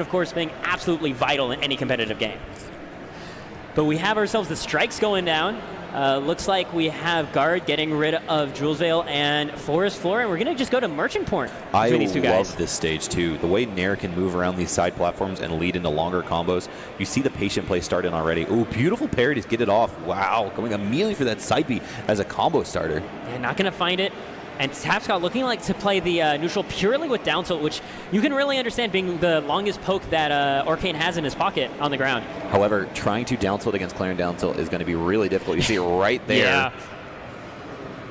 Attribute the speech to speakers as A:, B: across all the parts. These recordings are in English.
A: of course, being absolutely vital in any competitive game. But we have ourselves the strikes going down. Looks like we have Guard getting rid of Jules Veil and Forest Floor, and we're going to just go to Merchant Port between these two guys.
B: I love this stage, too. The way Nair can move around these side platforms and lead into longer combos. You see the patient play starting already. Ooh, beautiful parry to get it off. Wow, going immediately for that side B as a combo starter.
A: Yeah, not going to find it. And Tapscott looking like to play the neutral purely with down tilt, which you can really understand being the longest poke that Orcane has in his pocket on the ground.
B: However, trying to down tilt against Clairen down tilt is going to be really difficult. You see it right there.
A: Yeah.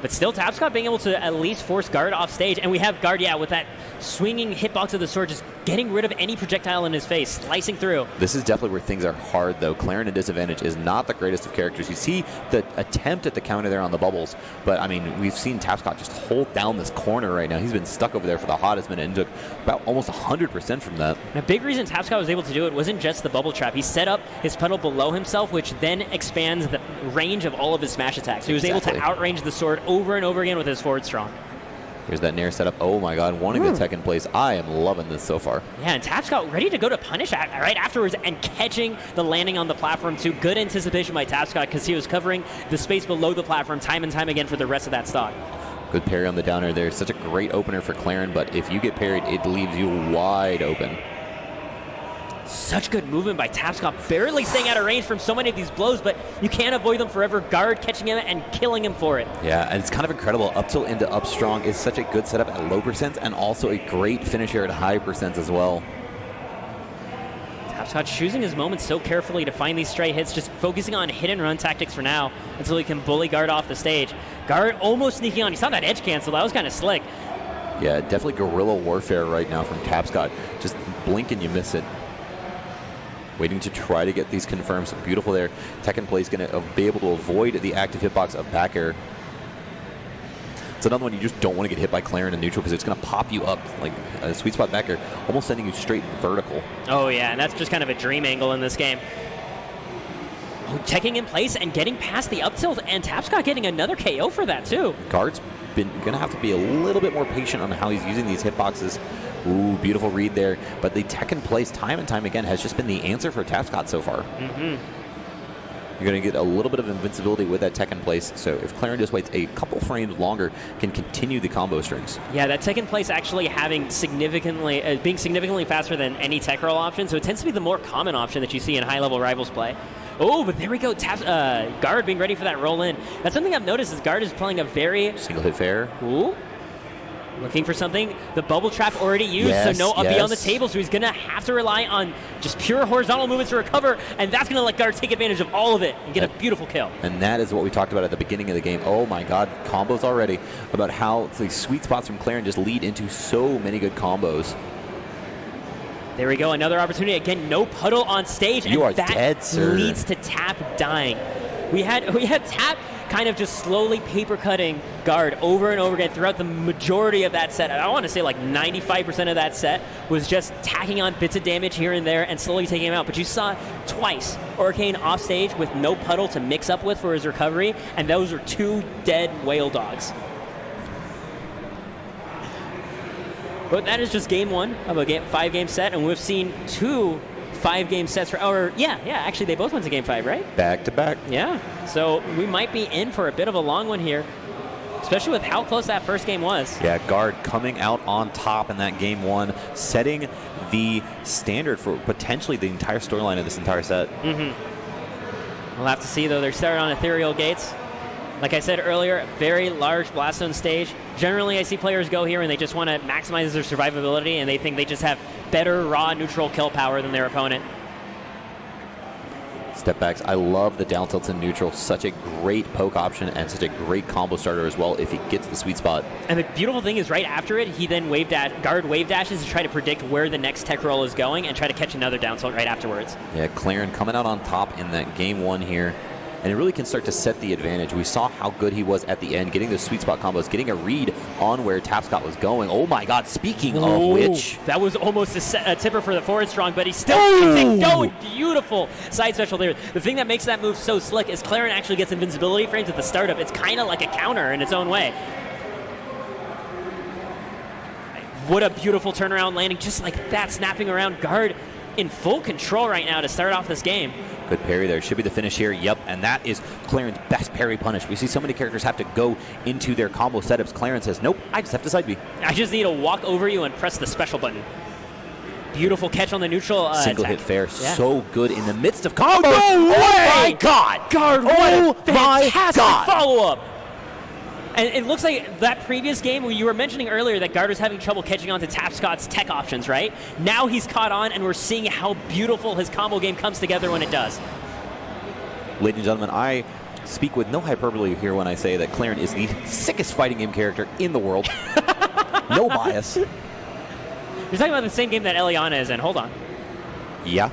A: But still, Tapscott being able to at least force Guard off stage. And we have Guard, yeah, with that swinging hitbox of the sword, just getting rid of any projectile in his face, slicing through.
B: This is definitely where things are hard, though. Clairen at disadvantage is not the greatest of characters. You see the attempt at the counter there on the bubbles, but, I mean, we've seen Tapscott just hold down this corner right now. He's been stuck over there for the hottest minute and took about almost 100% from that.
A: And a big reason Tapscott was able to do it wasn't just the bubble trap. He set up his pedal below himself, which then expands the range of all of his smash attacks. He was able to outrange the sword over and over again with his forward strong.
B: Here's that Nair setup. Oh my god, wanting the second place. I am loving this so far.
A: Yeah, and Tapscott ready to go to punish right afterwards and catching the landing on the platform too. Good anticipation by Tapscott because he was covering the space below the platform time and time again for the rest of that stock.
B: Good parry on the downer there. Such a great opener for Clairen, but if you get parried, it leaves you wide open.
A: Such good movement by Tapscott, barely staying out of range from so many of these blows, but you can't avoid them forever. Guard catching him and killing him for it.
B: Yeah, and it's kind of incredible. Up tilt into up strong is such a good setup at low percents and also a great finisher at high percents as well.
A: Tapscott choosing his moments so carefully to find these straight hits, just focusing on hit and run tactics for now until he can bully Guard off the stage. Guard almost sneaking on. He saw that edge cancel. That was kind of slick.
B: Yeah, definitely guerrilla warfare right now from Tapscott. Just blink and you miss it. Waiting to try to get these confirmed. So beautiful there. Tekken Play is going to be able to avoid the active hitbox of back air. It's another one you just don't want to get hit by Clairen in neutral because it's going to pop you up like a sweet spot back air, almost sending you straight vertical.
A: Oh yeah, and that's just kind of a dream angle in this game. Teching in place and getting past the up tilt, and Tapscott getting another KO for that too.
B: Guard's been going to have to be a little bit more patient on how he's using these hitboxes. Ooh, beautiful read there. But the Tekken place time and time again has just been the answer for Tapscott so far. You're going to get a little bit of invincibility with that Tekken place. So if Clairen just waits a couple frames longer, can continue the combo strings. Yeah,
A: that Tekken place actually having being significantly faster than any tech roll option. So it tends to be the more common option that you see in high-level rivals play. Oh, but there we go. Guard being ready for that roll in. That's something I've noticed is Guard is playing a very...
B: single hit fair.
A: Ooh. Looking for something. The bubble trap already used, so no up B on the table, so he's going to have to rely on just pure horizontal movements to recover, and that's going to let Guard take advantage of all of it and get a beautiful kill.
B: And that is what we talked about at the beginning of the game. Oh my god, combos already. About how the sweet spots from Clairen just lead into so many good combos.
A: There we go, another opportunity. Again, no puddle on stage,
B: you
A: and
B: are dead, sir.
A: Leads to Tap dying. We had Tap kind of just slowly paper cutting Guard over and over again throughout the majority of that set. I want to say like 95% of that set was just tacking on bits of damage here and there and slowly taking him out. But you saw twice Orcane off stage with no puddle to mix up with for his recovery, and those are two dead whale dogs. But that is just game one of a 5-game set, and we've seen two 5-game sets actually they both went to game 5, right?
B: Back to back.
A: Yeah, so we might be in for a bit of a long one here, especially with how close that first game was.
B: Yeah, Guard coming out on top in that game one, setting the standard for potentially the entire storyline of this entire set.
A: We'll have to see, though. They're started on Ethereal Gates. Like I said earlier, very large blast zone stage. Generally, I see players go here and they just want to maximize their survivability, and they think they just have better raw neutral kill power than their opponent.
B: Step backs. I love the down tilts in neutral. Such a great poke option and such a great combo starter as well if he gets the sweet spot.
A: And the beautiful thing is right after it, he then Guard wave dashes to try to predict where the next tech roll is going and try to catch another down tilt right afterwards.
B: Yeah, Clairen coming out on top in that game one here. And it really can start to set the advantage. We saw how good he was at the end, getting those sweet spot combos, getting a read on where Tapscott was going. Oh my god, speaking of which...
A: that was almost a tipper for the forward strong, but he still keeps it going. Beautiful side special there. The thing that makes that move so slick is Clairen actually gets invincibility frames at the startup. It's kind of like a counter in its own way. What a beautiful turnaround landing, just like that, snapping around. Guard in full control right now to start off this game.
B: Good parry there. Should be the finish here. Yep, and that is Clairen's best parry punish. We see so many characters have to go into their combo setups. Clairen says, nope, I just have to side B.
A: I just need to walk over you and press the special button. Beautiful catch on the neutral
B: Single
A: attack.
B: hit fair.
A: Yeah.
B: So good in the midst of combos.
A: No way!
B: Oh my God!
A: Guard, what
B: Oh
A: a
B: my
A: fantastic
B: God!
A: follow-up. And it looks like that previous game where you were mentioning earlier that Guard was having trouble catching on to Tapscott's tech options, right? Now he's caught on, and we're seeing how beautiful his combo game comes together when it does.
B: Ladies and gentlemen, I speak with no hyperbole here when I say that Clairen is the sickest fighting game character in the world. No bias.
A: You're talking about the same game that Eliana is in. Hold on.
B: Yeah.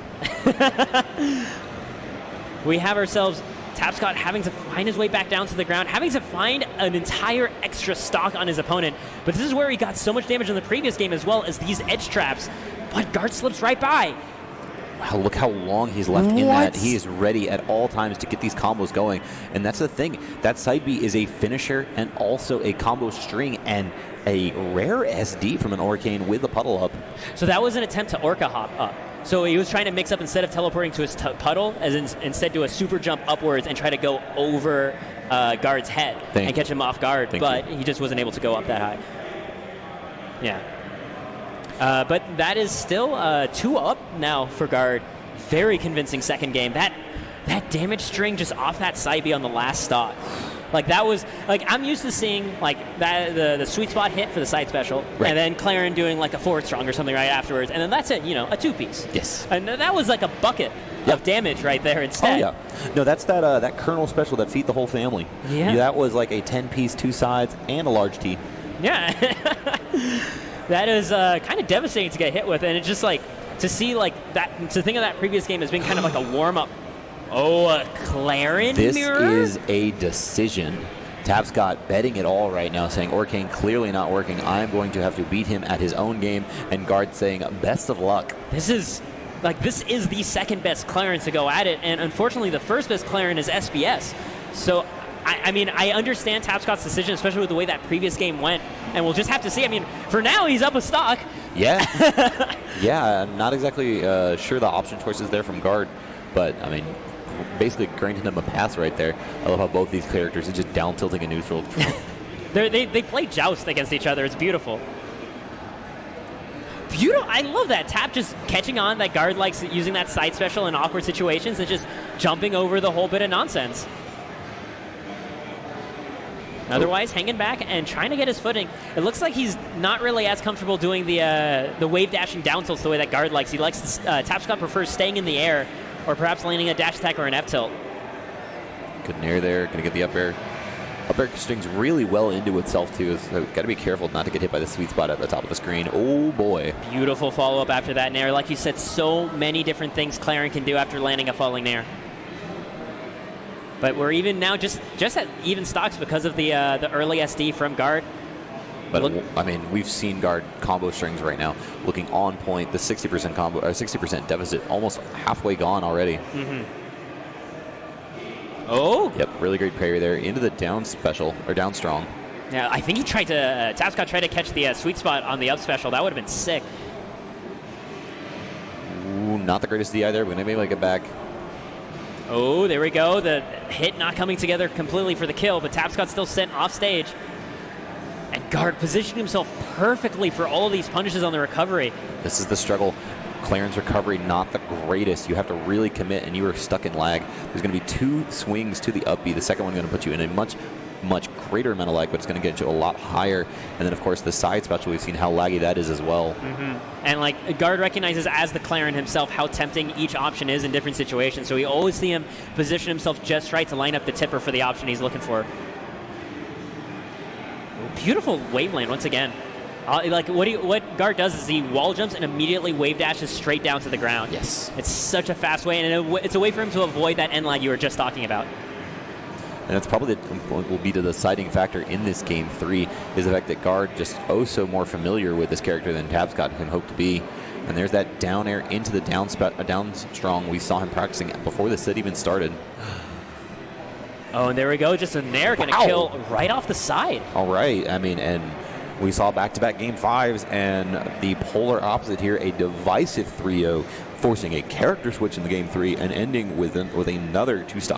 A: We have ourselves Tapscott having to find his way back down to the ground, having to find an entire extra stock on his opponent. But this is where he got so much damage in the previous game as well as these edge traps. But Guard slips right by.
B: Wow, look how long he's left in that. He is ready at all times to get these combos going. And that's the thing. That side B is a finisher and also a combo string and a rare SD from an Orcane with a puddle up.
A: So that was an attempt to Orca hop up. So he was trying to mix up, instead of teleporting to his puddle, instead do a super jump upwards and try to go over Guard's head and catch him off guard. But he just wasn't able to go up that high. Yeah. But that is still 2 up now for Guard. Very convincing second game. That damage string just off that side B on the last stock. Like, that was, like, I'm used to seeing, like, that the sweet spot hit for the side special,
B: right,
A: and then Clairen doing, like, a forward strong or something right afterwards, and then that's it, you know, a 2-piece.
B: Yes.
A: And that was like a bucket of damage right there instead.
B: Oh, yeah. No, that's that Colonel special that feed the whole family.
A: Yeah.
B: That was like a 10-piece, 2 sides, and a large T.
A: Yeah. That is kind of devastating to get hit with, and it's just, like, to see, like, that, to think of that previous game as being kind of like a warm-up. Oh, a Clairen mirror?
B: This is a decision. Tapscott betting it all right now, saying Orcane clearly not working. I'm going to have to beat him at his own game. And Guard saying best of luck.
A: This is the second best Clairen to go at it, and unfortunately the first best Clairen is SBS. So, I mean, I understand Tapscott's decision, especially with the way that previous game went, and we'll just have to see. I mean, for now, he's up a stock.
B: Yeah. Yeah, I'm not exactly sure the option choices there from Guard, but, I mean, basically granted him a pass right there. I love how both these characters are just down tilting a neutral.
A: They play joust against each other. It's beautiful. Beautiful. I love that. Tap just catching on that Guard likes using that side special in awkward situations and just jumping over the whole bit of nonsense. Otherwise, hanging back and trying to get his footing. It looks like he's not really as comfortable doing the wave dashing down tilts the way that Guard likes. He likes Tapscott prefers staying in the air, or perhaps landing a dash attack or an F tilt.
B: Good nair there. Going to get the up air. Up air strings really well into itself, too. So got to be careful not to get hit by the sweet spot at the top of the screen. Oh, boy.
A: Beautiful follow-up after that nair. Like you said, so many different things Clairen can do after landing a falling nair. But we're even now just at even stocks because of the early SD from Guard.
B: But I mean, we've seen Guard combo strings right now looking on point. The 60% combo, 60% deficit, almost halfway gone already.
A: Mm-hmm. Oh.
B: Yep, really great parry there into the down special or down strong.
A: Yeah, I think he tried to Tapscott tried to catch the sweet spot on the up special. That would have been sick.
B: Ooh, not the greatest DI there. We're gonna be able to get back.
A: Oh, there we go. The hit not coming together completely for the kill, but Tapscott still sent off stage. And Guard positioned himself perfectly for all of these punishes on the recovery.
B: This is the struggle. Clairen's recovery not the greatest. You have to really commit, and you are stuck in lag. There's going to be 2 swings to the up B. The second one going to put you in a much greater amount of lag, but it's going to get you a lot higher. And then, of course, the side special, we've seen how laggy that is as well.
A: Mm-hmm. And, like, Guard recognizes as the Clairen himself how tempting each option is in different situations. So we always see him position himself just right to line up the tipper for the option he's looking for. Beautiful wave land once again. Like what Guard does is he wall jumps and immediately wave dashes straight down to the ground.
B: Yes.
A: It's such a fast way, and it's a way for him to avoid that end lag you were just talking about.
B: And that's probably will be the deciding factor in this game 3 is the fact that Guard just so more familiar with this character than Tapscott can hope to be. And there's that down air into the down strong we saw him practicing before the set even started.
A: Oh, and there we go. Just a nair going to kill right off the side.
B: All right. I mean, and we saw back-to-back game 5s, and the polar opposite here, a divisive 3-0 forcing a character switch in the game 3 and ending with another 2-stock